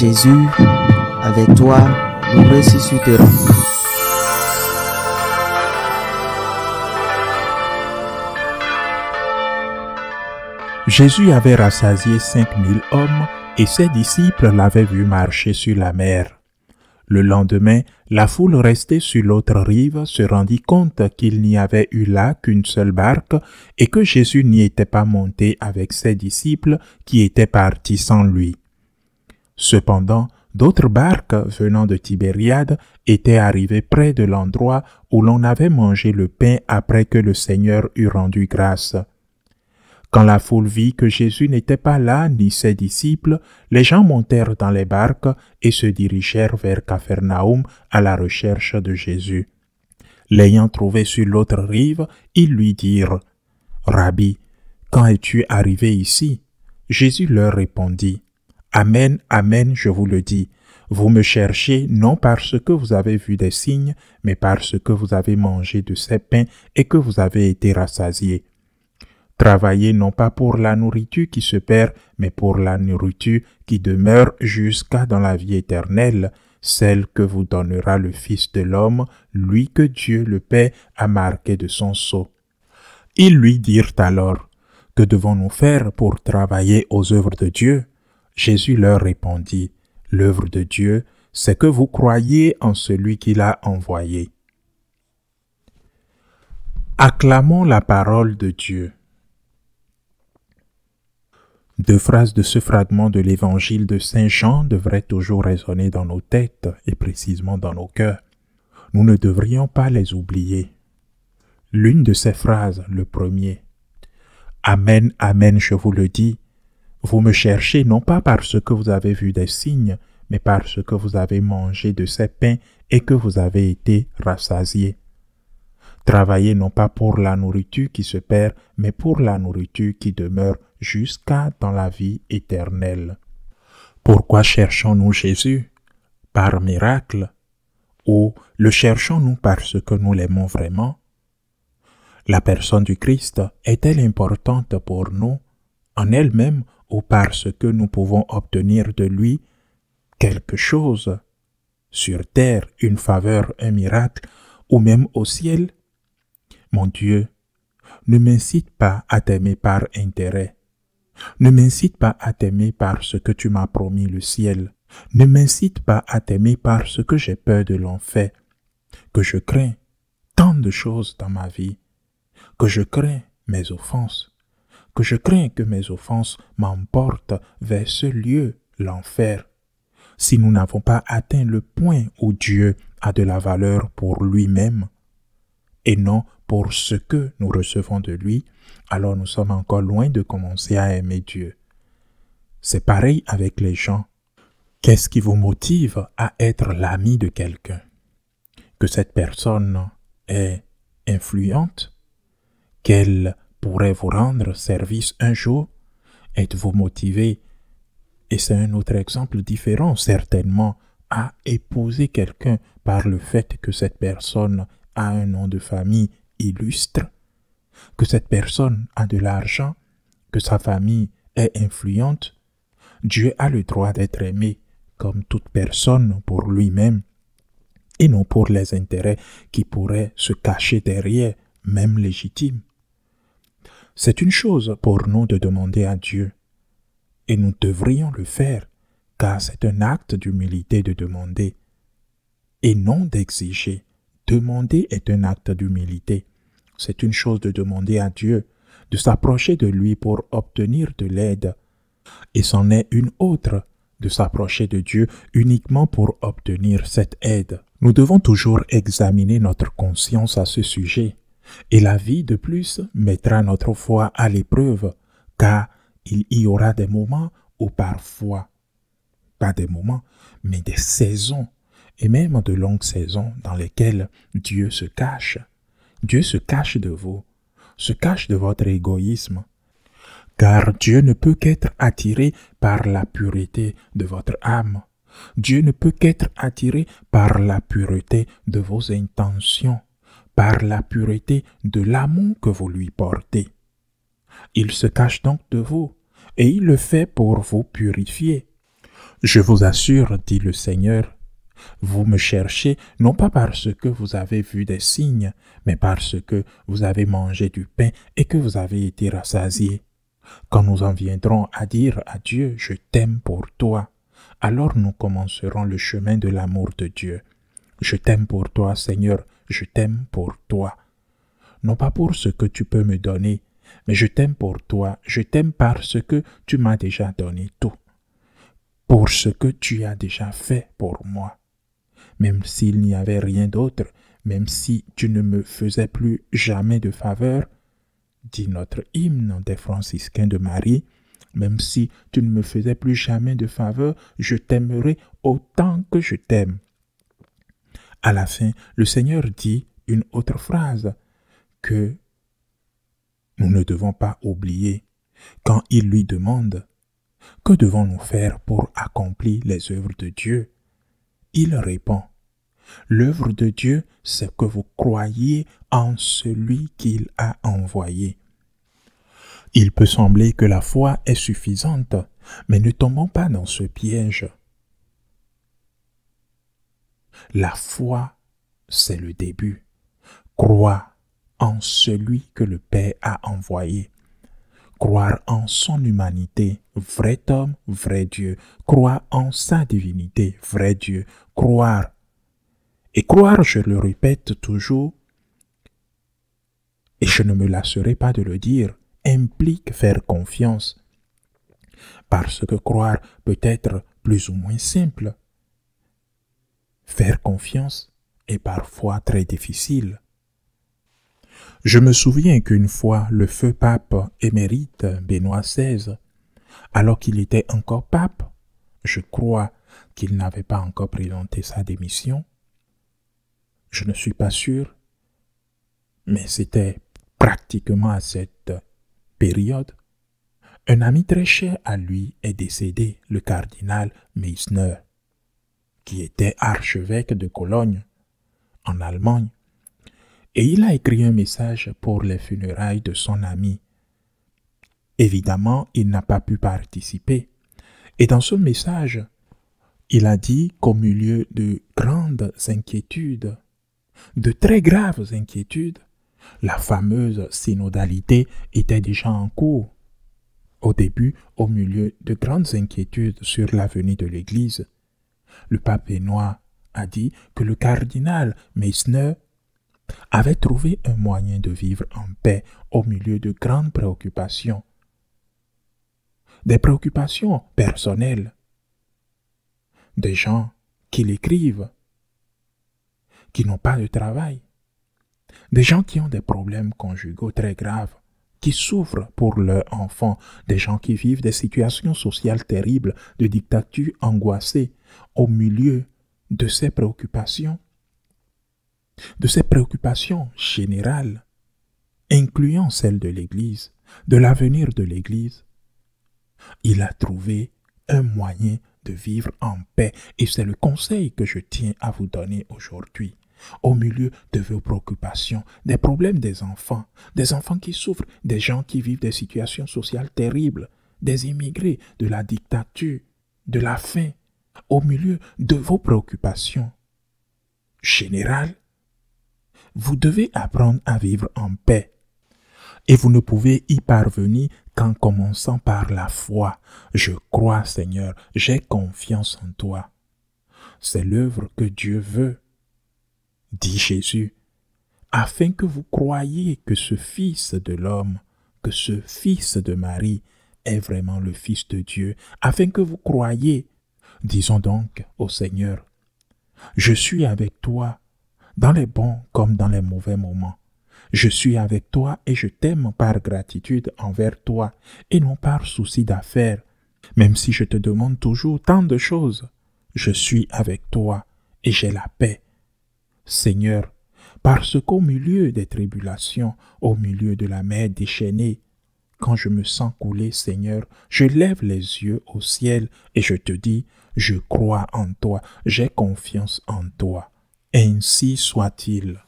Jésus, avec toi, nous ressusciterons. Jésus avait rassasié 5000 hommes et ses disciples l'avaient vu marcher sur la mer. Le lendemain, la foule restée sur l'autre rive se rendit compte qu'il n'y avait eu là qu'une seule barque et que Jésus n'y était pas monté avec ses disciples qui étaient partis sans lui. Cependant, d'autres barques venant de Tibériade étaient arrivées près de l'endroit où l'on avait mangé le pain après que le Seigneur eut rendu grâce. Quand la foule vit que Jésus n'était pas là ni ses disciples, les gens montèrent dans les barques et se dirigèrent vers Capharnaüm à la recherche de Jésus. L'ayant trouvé sur l'autre rive, ils lui dirent « Rabbi, quand es-tu arrivé ici ?» Jésus leur répondit « Amen, amen, je vous le dis, vous me cherchez non parce que vous avez vu des signes, mais parce que vous avez mangé de ces pains et que vous avez été rassasiés. Travaillez non pas pour la nourriture qui se perd, mais pour la nourriture qui demeure jusqu'à dans la vie éternelle, celle que vous donnera le Fils de l'homme, lui que Dieu le Père a marqué de son sceau. » Ils lui dirent alors, « Que devons-nous faire pour travailler aux œuvres de Dieu ?» Jésus leur répondit, « L'œuvre de Dieu, c'est que vous croyez en celui qui l'a envoyé. » Acclamons la parole de Dieu. Deux phrases de ce fragment de l'évangile de Saint Jean devraient toujours résonner dans nos têtes et précisément dans nos cœurs. Nous ne devrions pas les oublier. L'une de ces phrases, le premier, « Amen, amen, je vous le dis, vous me cherchez non pas parce que vous avez vu des signes, mais parce que vous avez mangé de ces pains et que vous avez été rassasiés. Travaillez non pas pour la nourriture qui se perd, mais pour la nourriture qui demeure jusqu'à dans la vie éternelle. » Pourquoi cherchons-nous Jésus? Par miracle? Ou le cherchons-nous parce que nous l'aimons vraiment? La personne du Christ est-elle importante pour nous, en elle-même, ou parce que nous pouvons obtenir de lui quelque chose, sur terre, une faveur, un miracle, ou même au ciel? Mon Dieu, ne m'incite pas à t'aimer par intérêt. Ne m'incite pas à t'aimer parce que tu m'as promis le ciel. Ne m'incite pas à t'aimer parce que j'ai peur de l'enfer, que je crains tant de choses dans ma vie, que je crains mes offenses, que je crains que mes offenses m'emportent vers ce lieu, l'enfer. Si nous n'avons pas atteint le point où Dieu a de la valeur pour lui-même, et non pour ce que nous recevons de lui, alors nous sommes encore loin de commencer à aimer Dieu. C'est pareil avec les gens. Qu'est-ce qui vous motive à être l'ami de quelqu'un? Que cette personne est influente? Qu'elle pourrait vous rendre service un jour? Êtes-vous motivé, et c'est un autre exemple différent certainement, à épouser quelqu'un par le fait que cette personne a un nom de famille illustre, que cette personne a de l'argent, que sa famille est influente? Dieu a le droit d'être aimé comme toute personne pour lui-même et non pour les intérêts qui pourraient se cacher derrière, même légitimes. C'est une chose pour nous de demander à Dieu, et nous devrions le faire, car c'est un acte d'humilité de demander, et non d'exiger. Demander est un acte d'humilité. C'est une chose de demander à Dieu, de s'approcher de lui pour obtenir de l'aide, et c'en est une autre, de s'approcher de Dieu uniquement pour obtenir cette aide. Nous devons toujours examiner notre conscience à ce sujet, et la vie de plus mettra notre foi à l'épreuve, car il y aura des moments où parfois, pas des moments, mais des saisons, et même de longues saisons dans lesquelles Dieu se cache. Dieu se cache de vous, se cache de votre égoïsme, car Dieu ne peut qu'être attiré par la pureté de votre âme. Dieu ne peut qu'être attiré par la pureté de vos intentions, par la pureté de l'amour que vous lui portez. Il se cache donc de vous, et il le fait pour vous purifier. Je vous assure, dit le Seigneur, vous me cherchez non pas parce que vous avez vu des signes, mais parce que vous avez mangé du pain et que vous avez été rassasiés. Quand nous en viendrons à dire à Dieu, je t'aime pour toi, alors nous commencerons le chemin de l'amour de Dieu. Je t'aime pour toi, Seigneur, je t'aime pour toi. Non pas pour ce que tu peux me donner, mais je t'aime pour toi, je t'aime parce que tu m'as déjà donné tout, pour ce que tu as déjà fait pour moi. Même s'il n'y avait rien d'autre, même si tu ne me faisais plus jamais de faveur, dit notre hymne des franciscains de Marie, même si tu ne me faisais plus jamais de faveur, je t'aimerai autant que je t'aime. À la fin, le Seigneur dit une autre phrase que nous ne devons pas oublier. Quand il lui demande « Que devons-nous faire pour accomplir les œuvres de Dieu ?» Il répond « L'œuvre de Dieu, c'est que vous croyez en celui qu'il a envoyé. » Il peut sembler que la foi est suffisante, mais ne tombons pas dans ce piège. La foi, c'est le début. Croire en celui que le Père a envoyé. Croire en son humanité, vrai homme, vrai Dieu. Croire en sa divinité, vrai Dieu. Croire. Et croire, je le répète toujours, et je ne me lasserai pas de le dire, implique faire confiance. Parce que croire peut être plus ou moins simple. Faire confiance est parfois très difficile. Je me souviens qu'une fois, le feu pape émérite Benoît XVI, alors qu'il était encore pape, je crois qu'il n'avait pas encore présenté sa démission. Je ne suis pas sûr, mais c'était pratiquement à cette période. Un ami très cher à lui est décédé, le cardinal Meissner, qui était archevêque de Cologne, en Allemagne. Et il a écrit un message pour les funérailles de son ami. Évidemment, il n'a pas pu participer. Et dans ce message, il a dit qu'au milieu de grandes inquiétudes, de très graves inquiétudes, la fameuse synodalité était déjà en cours. Au début, au milieu de grandes inquiétudes sur l'avenir de l'Église, le pape Benoît a dit que le cardinal Meissner avait trouvé un moyen de vivre en paix au milieu de grandes préoccupations. Des préoccupations personnelles. Des gens qui l'écrivent, qui n'ont pas de travail. Des gens qui ont des problèmes conjugaux très graves, qui souffrent pour leurs enfants. Des gens qui vivent des situations sociales terribles, de dictatures angoissées. Au milieu de ces préoccupations générales, incluant celles de l'Église, de l'avenir de l'Église, il a trouvé un moyen de vivre en paix. Et c'est le conseil que je tiens à vous donner aujourd'hui. Au milieu de vos préoccupations, des problèmes des enfants qui souffrent, des gens qui vivent des situations sociales terribles, des immigrés, de la dictature, de la faim, au milieu de vos préoccupations générales, vous devez apprendre à vivre en paix. Et vous ne pouvez y parvenir qu'en commençant par la foi. Je crois, Seigneur, j'ai confiance en toi. C'est l'œuvre que Dieu veut, dit Jésus, afin que vous croyiez que ce Fils de l'homme, que ce Fils de Marie est vraiment le Fils de Dieu, afin que vous croyiez. Disons donc au Seigneur, je suis avec toi dans les bons comme dans les mauvais moments. Je suis avec toi et je t'aime par gratitude envers toi et non par souci d'affaires. Même si je te demande toujours tant de choses, je suis avec toi et j'ai la paix. Seigneur, parce qu'au milieu des tribulations, au milieu de la mer déchaînée, quand je me sens couler, Seigneur, je lève les yeux au ciel et je te dis, je crois en toi, j'ai confiance en toi. Ainsi soit-il.